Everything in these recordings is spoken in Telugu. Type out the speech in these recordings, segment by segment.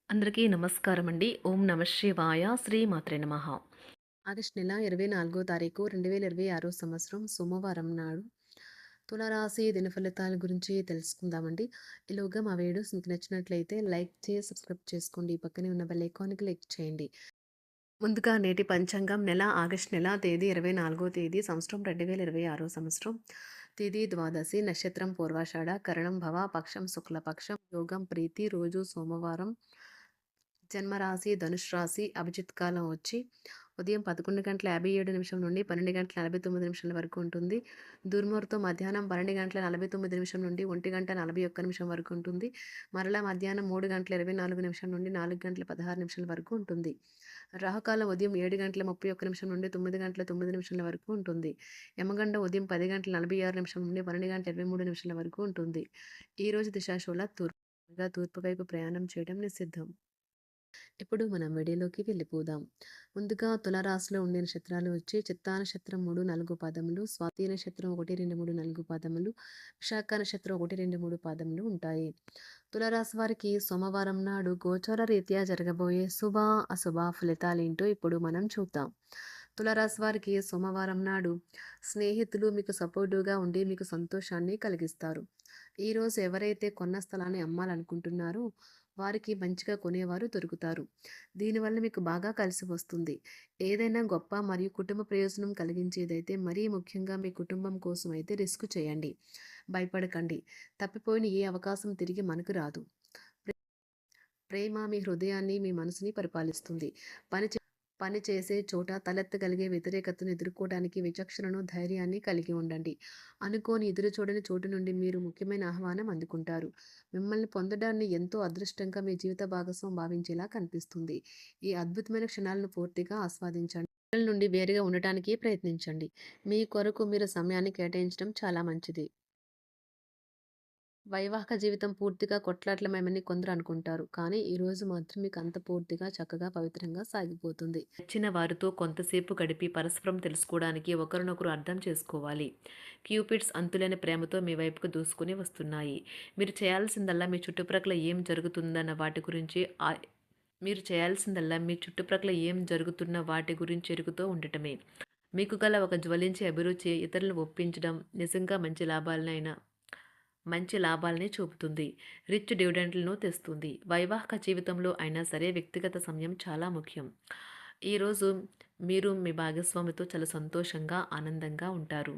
అందరికీ నమస్కారం అండి. ఓం నమ శివాయ. శ్రీమాత్రే నమః. ఆగస్టు నెల 24వ తారీఖు 2026 సంవత్సరం సోమవారం నాడు తులారాశి దినఫలితాల గురించి తెలుసుకుందామండి. ఈలోగా మా వీడియోస్ మీకు నచ్చినట్లయితే లైక్ చేసి సబ్స్క్రైబ్ చేసుకోండి. పక్కనే ఉన్న బెల్ ఐకాన్‌కి క్లిక్ చేయండి. ముందుగా నేటి పంచాంగం నెల ఆగస్టు నెల తేదీ 24వ తేదీ సంవత్సరం 2026 సంవత్సరం తేదీ ద్వాదశి నక్షత్రం పూర్వాషాఢ కరణం భవ పక్షం శుక్లపక్షం యోగం ప్రీతి రోజు సోమవారం జన్మరాశి ధనుష్ రాశి అభిజిత్ కాలం వచ్చి ఉదయం 11:57 నుండి 12:49 వరకు ఉంటుంది. దుర్ముహూర్తం మధ్యాహ్నం 12:49 నుండి 1:41 వరకు ఉంటుంది. మరలా మధ్యాహ్నం 3:24 నుండి 4:16 వరకు ఉంటుంది. రాహుకాలం ఉదయం 7:31 నుండి 9:09 వరకు ఉంటుంది. యమగండ ఉదయం 10:46 నుండి 12:23 వరకు ఉంటుంది. ఈరోజు దిశాశూల తూర్పు వైపు ప్రయాణం చేయడం నిషిద్ధం. ఇప్పుడు మనం వీడియోలోకి వెళ్ళిపోదాం. ముందుగా తులారాశిలో ఉండే నక్షత్రాలు వచ్చి చిత్తా నక్షత్రం 3, 4 పాదములు, స్వాతి నక్షత్రం 1, 2, 3, 4 పాదములు, విశాఖ నక్షత్రం 1, 2, 3 పాదములు ఉంటాయి. తులారాశి వారికి సోమవారం నాడు గోచార రీత్యా జరగబోయే శుభ అశుభ ఫలితాలేంటో ఇప్పుడు మనం చూద్దాం. తులారాశి వారికి సోమవారం నాడు స్నేహితులు మీకు సపోర్టివ్గా ఉండి మీకు సంతోషాన్ని కలిగిస్తారు. ఈరోజు ఎవరైతే కొన్న స్థలాన్ని అమ్మాలనుకుంటున్నారో వారికి మంచిగా కొనేవారు దొరుకుతారు. దీనివల్ల మీకు బాగా కలిసి వస్తుంది. ఏదైనా గొప్ప మరియు కుటుంబ ప్రయోజనం కలిగించేదైతే మరీ ముఖ్యంగా మీ కుటుంబం కోసం అయితే రిస్క్ చేయండి. భయపడకండి. తప్పిపోయిన ఏ అవకాశం తిరిగి మనకు రాదు. ప్రేమ మీ హృదయాన్ని మీ మనసుని పరిపాలిస్తుంది. పని చేసే చోట తలెత్తగలిగే వ్యతిరేకతను ఎదుర్కోవడానికి విచక్షణను ధైర్యాన్ని కలిగి ఉండండి. అనుకోని ఎదురు చూడని చోటు నుండి మీరు ముఖ్యమైన ఆహ్వానం అందుకుంటారు. మిమ్మల్ని పొందడాన్ని ఎంతో అదృష్టంగా మీ జీవిత భాగస్వామి భావించేలా కనిపిస్తుంది. ఈ అద్భుతమైన క్షణాలను పూర్తిగా ఆస్వాదించండి. పిల్లల నుండి వేరుగా ఉండటానికి ప్రయత్నించండి. మీ కొరకు మీరు సమయాన్ని కేటాయించడం చాలా మంచిది. వైవాహిక జీవితం పూర్తిగా కొట్లాటలమయమని కొందరు అనుకుంటారు. కానీ ఈరోజు మాత్రం మీకు అంత పూర్తిగా చక్కగా పవిత్రంగా సాగిపోతుంది. నచ్చిన వారితో కొంతసేపు గడిపి పరస్పరం తెలుసుకోవడానికి ఒకరినొకరు అర్థం చేసుకోవాలి. క్యూపిడ్స్ అంతులేని ప్రేమతో మీ వైపుకు దూసుకుని వస్తున్నాయి. మీరు చేయాల్సిందల్లా మీ చుట్టుప్రక్కల ఏం జరుగుతుందన్న వాటి గురించి మీ చుట్టుప్రక్కల ఏం జరుగుతున్న వాటి గురించి ఎరుగుతూ ఉండటమే. మీకు గల ఒక జ్వలించే అభిరుచి ఇతరులను ఒప్పించడం నిజంగా మంచి లాభాలని చూపుతుంది. రిచ్ డివిడెండ్లను తెస్తుంది. వైవాహిక జీవితంలో అయినా సరే వ్యక్తిగత సమయం చాలా ముఖ్యం. ఈరోజు మీరు మీ భాగస్వామితో చాలా సంతోషంగా ఆనందంగా ఉంటారు.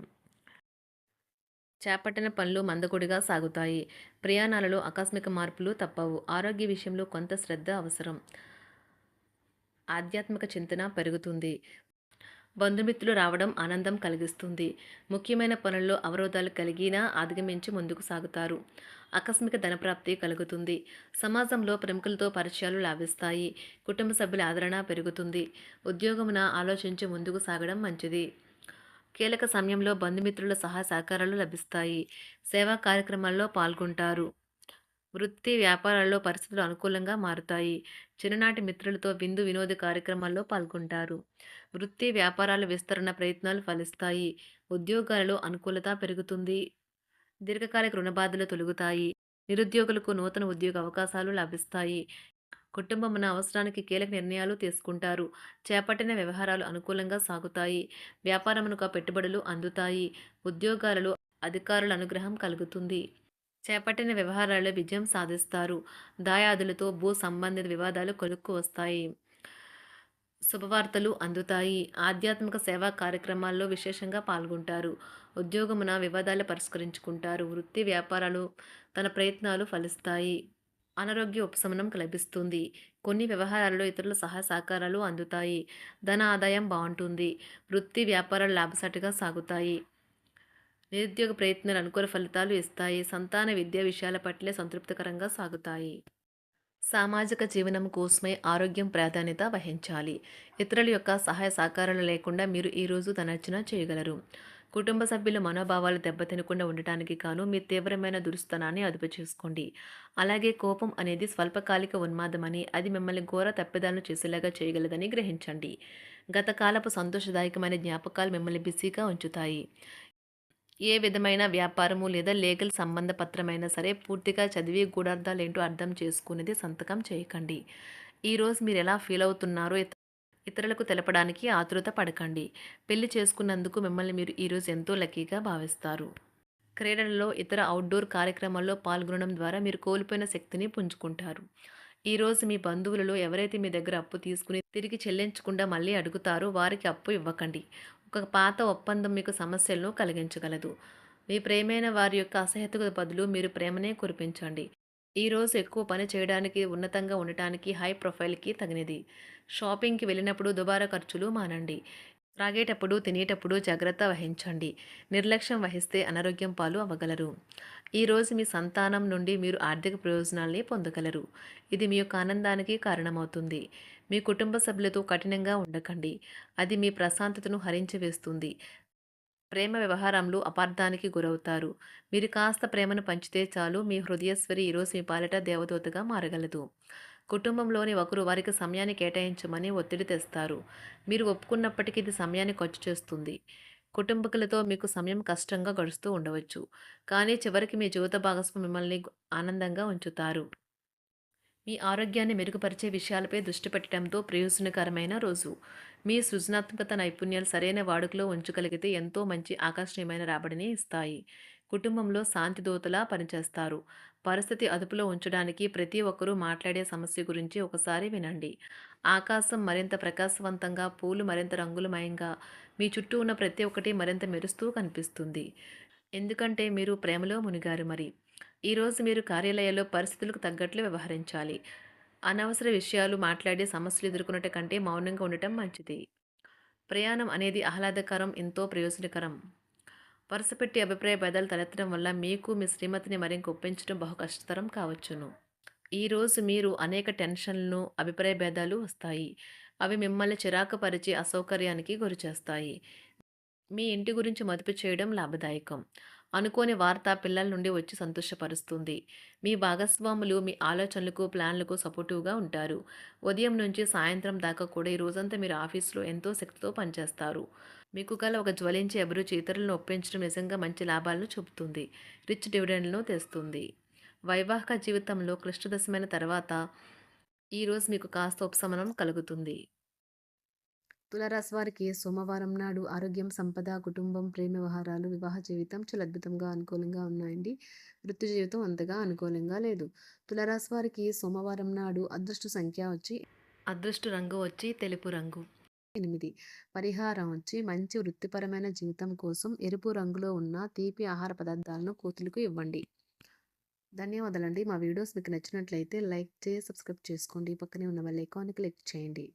చేపట్టిన పనులు మందకొడిగా సాగుతాయి. ప్రయాణాలలో ఆకస్మిక మార్పులు తప్పవు. ఆరోగ్య విషయంలో కొంత శ్రద్ధ అవసరం. ఆధ్యాత్మిక చింతన పెరుగుతుంది. బంధుమిత్రులు రావడం ఆనందం కలిగిస్తుంది. ముఖ్యమైన పనుల్లో అవరోధాలు కలిగినా అధిగమించి ముందుకు సాగుతారు. ఆకస్మిక ధనప్రాప్తి కలుగుతుంది. సమాజంలో ప్రముఖులతో పరిచయాలు లాభిస్తాయి. కుటుంబ సభ్యుల ఆదరణ పెరుగుతుంది. ఉద్యోగమున ఆలోచించి ముందుకు సాగడం మంచిది. కీలక సమయంలో బంధుమిత్రుల సహాయ సహకారాలు లభిస్తాయి. సేవా కార్యక్రమాల్లో పాల్గొంటారు. వృత్తి వ్యాపారాల్లో పరిస్థితులు అనుకూలంగా మారుతాయి. చిన్ననాటి మిత్రులతో విందు వినోద కార్యక్రమాల్లో పాల్గొంటారు. వృత్తి వ్యాపారాల విస్తరణ ప్రయత్నాలు ఫలిస్తాయి. ఉద్యోగాలలో అనుకూలత పెరుగుతుంది. దీర్ఘకాలిక రుణబాధలు తొలగుతాయి. నిరుద్యోగులకు నూతన ఉద్యోగ అవకాశాలు లభిస్తాయి. కుటుంబమున అవసరానికి కీలక నిర్ణయాలు తీసుకుంటారు. చేపట్టిన వ్యవహారాలు అనుకూలంగా సాగుతాయి. వ్యాపారమునకు పెట్టుబడులు అందుతాయి. ఉద్యోగాలలో అధికారుల అనుగ్రహం కలుగుతుంది. చేపట్టిన వ్యవహారాల్లో విజయం సాధిస్తారు. దాయాదులతో భూ సంబంధిత వివాదాలు కొలుక్కు వస్తాయి. శుభవార్తలు అందుతాయి. ఆధ్యాత్మిక సేవా కార్యక్రమాల్లో విశేషంగా పాల్గొంటారు. ఉద్యోగమున వివాదాలు పరిష్కరించుకుంటారు. వృత్తి వ్యాపారాలు తన ప్రయత్నాలు ఫలిస్తాయి. అనారోగ్య ఉపశమనం లభిస్తుంది. కొన్ని వ్యవహారాల్లో ఇతరుల సహాయ సహకారాలు అందుతాయి. ధన ఆదాయం బాగుంటుంది. వృత్తి వ్యాపారాలు లాభసాటిగా సాగుతాయి. నిరుద్యోగ ప్రయత్నాలు అనుకూల ఫలితాలు ఇస్తాయి. సంతాన విద్యా విషయాల పట్లే సంతృప్తికరంగా సాగుతాయి. సామాజిక జీవనం కోసమే ఆరోగ్యం ప్రాధాన్యత వహించాలి. ఇతరుల యొక్క సహాయ సహకారాలు లేకుండా మీరు ఈరోజు ధనార్జన చేయగలరు. కుటుంబ సభ్యుల మనోభావాలు దెబ్బతినకుండా ఉండటానికి గాను మీ తీవ్రమైన దురుస్తనాన్ని అదుపు చేసుకోండి. అలాగే కోపం అనేది స్వల్పకాలిక ఉన్మాదమని, అది మిమ్మల్ని ఘోర తప్పిదాలను చేసేలాగా చేయగలదని గ్రహించండి. గతకాలపు సంతోషదాయకమైన జ్ఞాపకాలు మిమ్మల్ని బిజీగా ఉంచుతాయి. ఏ విధమైన వ్యాపారము లేదా లీగల్ సంబంధ పత్రమైనా సరే పూర్తిగా చదివి గూఢార్థాలేంటో అర్థం చేసుకునేది సంతకం చేయకండి. ఈరోజు మీరెలా ఫీల్ అవుతున్నారో ఇతరులకు తెలపడానికి ఆతురత పడకండి. పెళ్లి చేసుకున్నందుకు మిమ్మల్ని మీరు ఈరోజు ఎంతో లక్కీగా భావిస్తారు. క్రీడలలో ఇతర అవుట్‌డోర్ కార్యక్రమాల్లో పాల్గొనడం ద్వారా మీరు కోల్పోయిన శక్తిని పుంజుకుంటారు. ఈరోజు మీ బంధువులలో ఎవరైతే మీ దగ్గర అప్పు తీసుకుని తిరిగి చెల్లించకుండా మళ్ళీ అడుగుతారో వారికి అప్పు ఇవ్వకండి. ఒక పాత ఒప్పందం మీకు సమస్యలను కలిగించగలదు. మీ ప్రియమైన వారి యొక్క అసహ్యతకు బదులు మీరు ప్రేమనే కురిపించండి. ఈరోజు ఎక్కువ పని చేయడానికి, ఉన్నతంగా ఉండటానికి, హై ప్రొఫైల్‌కి తగినది. షాపింగ్‌కి వెళ్ళినప్పుడు దుబారా ఖర్చులు మానండి. త్రాగేటప్పుడు, తినేటప్పుడు జాగ్రత్త వహించండి. నిర్లక్ష్యం వహిస్తే అనారోగ్యం పాలు అవ్వగలరు. ఈరోజు మీ సంతానం నుండి మీరు ఆర్థిక ప్రయోజనాల్ని పొందగలరు. ఇది మీ యొక్క ఆనందానికి కారణమవుతుంది. మీ కుటుంబ సభ్యులతో కఠినంగా ఉండకండి. అది మీ ప్రశాంతతను హరించి వేస్తుంది. ప్రేమ వ్యవహారంలో అపార్థానికి గురవుతారు. మీరు కాస్త ప్రేమను పంచితే చాలు మీ హృదయేశ్వరి ఈరోజు మీ పాలిట దేవదూతగా మారగలదు. కుటుంబంలోని ఒకరు వారికి సమయాన్ని కేటాయించమని ఒత్తిడి తెస్తారు. మీరు ఒప్పుకున్నప్పటికీ ఇది సమయాన్ని ఖర్చు చేస్తుంది. కుటుంబకులతో మీకు సమయం కష్టంగా గడుస్తూ ఉండవచ్చు. కానీ చివరికి మీ జీవిత భాగస్వామి మిమ్మల్ని ఆనందంగా ఉంచుతారు. మీ ఆరోగ్యాన్ని మెరుగుపరిచే విషయాలపై దృష్టి పెట్టడంతో ప్రయోజనకరమైన రోజు. మీ సృజనాత్మకత నైపుణ్యాలు సరైన వాడుకలో ఉంచగలిగితే ఎంతో మంచి ఆకర్షణీయమైన రాబడిని ఇస్తాయి. కుటుంబంలో శాంతి దూతలా పనిచేస్తారు. పరిస్థితి అదుపులో ఉంచడానికి ప్రతి ఒక్కరూ మాట్లాడే సమస్య గురించి ఒకసారి వినండి. ఆకాశం మరింత ప్రకాశవంతంగా, పూలు మరింత రంగులమయంగా, మీ చుట్టూ ఉన్న ప్రతి ఒక్కటి మరింత మెరుస్తూ కనిపిస్తుంది. ఎందుకంటే మీరు ప్రేమలో మునిగారు మరి. ఈరోజు మీరు కార్యాలయాల్లో పరిస్థితులకు తగ్గట్లు వ్యవహరించాలి. అనవసర విషయాలు మాట్లాడి సమస్యలు ఎదుర్కొనట కంటే మౌనంగా ఉండటం మంచిది. ప్రయాణం అనేది ఆహ్లాదకరం, ఎంతో ప్రయోజనకరం. వరుసపెట్టి అభిప్రాయ భేదాలు తలెత్తడం వల్ల మీకు మీ శ్రీమతిని మరింక ఒప్పించడం బహు కష్టతరం కావచ్చును. ఈరోజు మీరు అనేక టెన్షన్లను, అభిప్రాయ భేదాలు వస్తాయి. అవి మిమ్మల్ని చిరాకు పరిచి అసౌకర్యానికి గురిచేస్తాయి. మీ ఇంటి గురించి మదుపు చేయడం లాభదాయకం. అనుకోని వార్త పిల్లల నుండి వచ్చి సంతోషపరుస్తుంది. మీ భాగస్వాములు మీ ఆలోచనలకు, ప్లాన్లకు సపోర్టివ్‌గా ఉంటారు. ఉదయం నుంచి సాయంత్రం దాకా కూడా ఈ రోజంతా మీరు ఆఫీస్‌లో ఎంతో శక్తితో పనిచేస్తారు. మీకు గల ఒక జ్వలించే అభిరుచి ఇతరులను ఒప్పించడం నిజంగా మంచి లాభాలను చూపుతుంది. రిచ్ డివిడెండ్‌లను తెస్తుంది. వైవాహిక జీవితంలో క్లిష్టదశమైన తర్వాత ఈరోజు మీకు కాస్త ఉపశమనం కలుగుతుంది. తులారాశి వారికి సోమవారం నాడు ఆరోగ్యం, సంపద, కుటుంబం, ప్రేమ వ్యవహారాలు, వివాహ జీవితం చాలా అద్భుతంగా అనుకూలంగా ఉన్నాయండి. వృత్తి జీవితం అంతగా అనుకూలంగా లేదు. తులారాశి వారికి సోమవారం నాడు అదృష్ట రంగు వచ్చి తెలుపు రంగు. 8. పరిహారం వచ్చి మంచి వృత్తిపరమైన జీవితం కోసం ఎరుపు రంగులో ఉన్న తీపి ఆహార పదార్థాలను కోతులకు ఇవ్వండి. ధన్యవాదాలండి. మా వీడియోస్ మీకు నచ్చినట్లయితే లైక్ చేసి సబ్స్క్రైబ్ చేసుకోండి. పక్కనే ఉన్న బెల్ ఐకాన్ని క్లిక్ చేయండి.